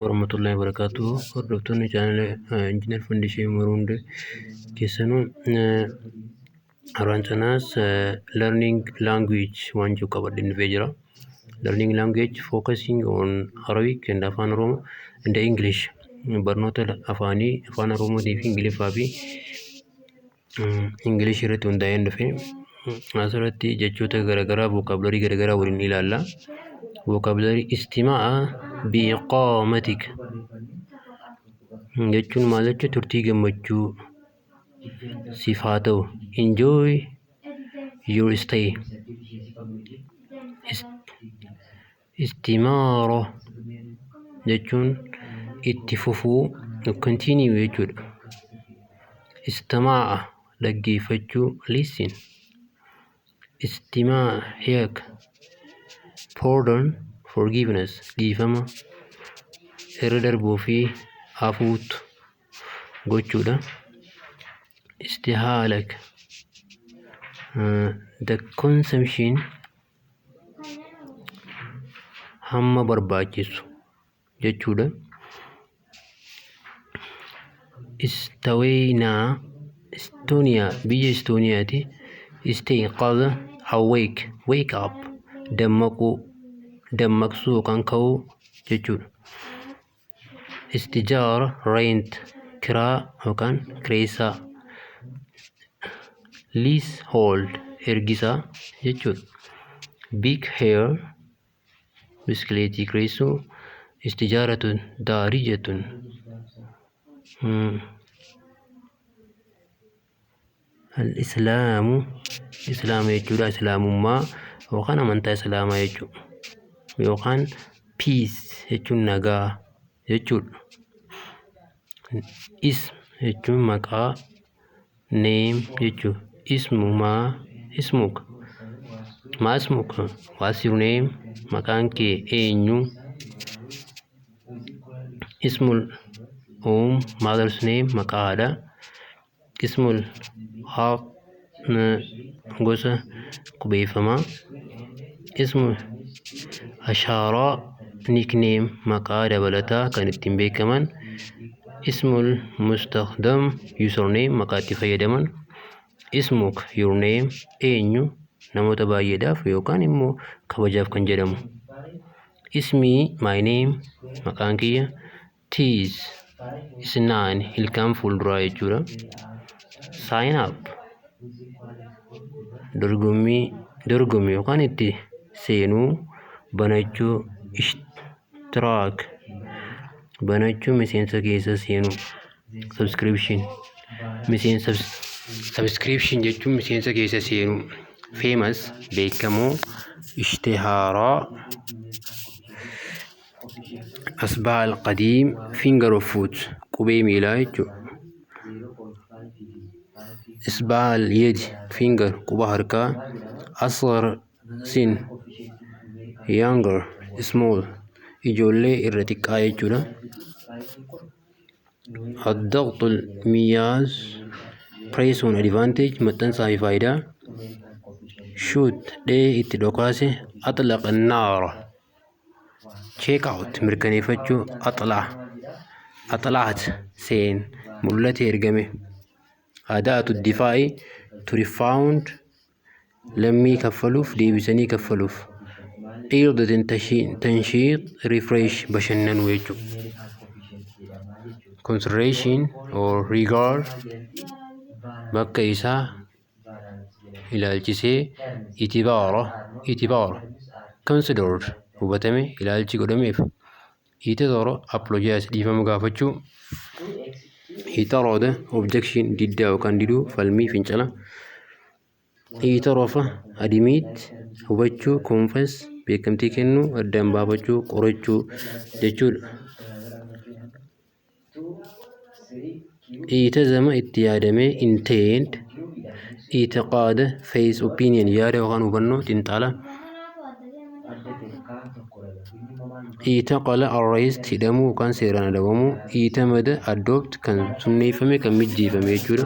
warahmatullahi wabarakatuh. Hordoftoonni chaanala Injiinar Fandishee Maruunde keessanuu Araancanaas learning language waan jiru qabadhee dhufee jira. Learning language focusing on Arabic and Afaan Oromoo and English. Barnoota afaanii Afaan Oromootii fi Ingiliffaa fi English irratti hundaa'ee dhufee asirratti jechoota garaagaraa vocabulary garaagaraa waliin ilaalla. vocabulary istimaa biiqaamatik jechuun maal jechuun turtii gammachuu siif haa ta'u. Enjoy your stay. Istimaara jechuun itti fufuu continue jechuudha. Istimaa dhaggeeffachuu listen. Istimaa hiik pardon forgiveness dhiifama irra darbuu fi hafuutu gochuudha. Istihaalak the consumption hamma barbaachisu jechuudha. Istaweynaa Estooniyaa biyya Estooniyaati. Istiqaadha awake wake up dammaqsuu yookaan ka'uu jechuudha. Istijaara rent kiraa yookaan kireessaa. Leasehold ergisaa jechuudha. Big hair biskileetii kireessuu. Istijaaratun daarijatun al-islaamu islaama jechuudha. Islaamummaa yookaan amantaa islaamaa jechuudha. Yookaan peace jechuun nagaa jechuudha. Ism jechuun maqaa. Name jechuudha. Ismuka maa ismuka what's your name maqaan kee eenyu. Ismul mother's name maqaa haadha. Ismul haaq gosa qubeeffamaa. Ismul ashaaraa nickname maqaa dabalataa kan ittiin beekaman. Ismul mustakhdam username maqaa itti fayyadaman. Ismuk your name eenyu namoota baay'eedhaaf yookaan immoo kabajaaf kan jedhamu. Ismii my name maqaan kiyya. Teeth isnaan ilkaan fuulduraa jechuudha. Sign up dorgommii yookaan itti seenuu banachuu. Ishtiraak banachuu miseensa keessa seenuu. Subscription jechuun miseensa keessa seenuu. Famous beekamoo. Ishtihaaraa asbaa al-qadiim finger of foot qubee miilaa jechuudha. Isbaa al-yad finger quba harkaa. Asghar sin younger small ijoollee irra xiqqaa jechuudha. Ad-daqxul miyaaz press on advantage maxxansaa fi faayidaa. Shoot dhee itti dhokaase. Atlaq an-naara check out mirkaneeffachuu. Axlaat seen mul'ate ergame. Adaatu difaa'i to refund lammii kaffaluuf deebisanii kaffaluuf. Irda tanshiiq refresh bashannanuu jechuudha. Consideration or regard bakka isaa ilaalchisee. Itibaara considered hubatame ilaalchi godhameef. Itadara apologize dhiifama gaafachuu. Itaroda objection diddaa yookaan diduu falmii fincila. Itarafa admit hubachuu. Confess beekamtii kennuu addaan baafachuu qorachuu jechuudha. Itazama itti yaadamee intend. Itiqaada face opinion yaada yookaan hubannoo xinxala. Itaqala arrest hidhamuu yookaan seeraan adabamuu. Itamada adopt kan sunneeffame kan mijjeeffame jechuudha.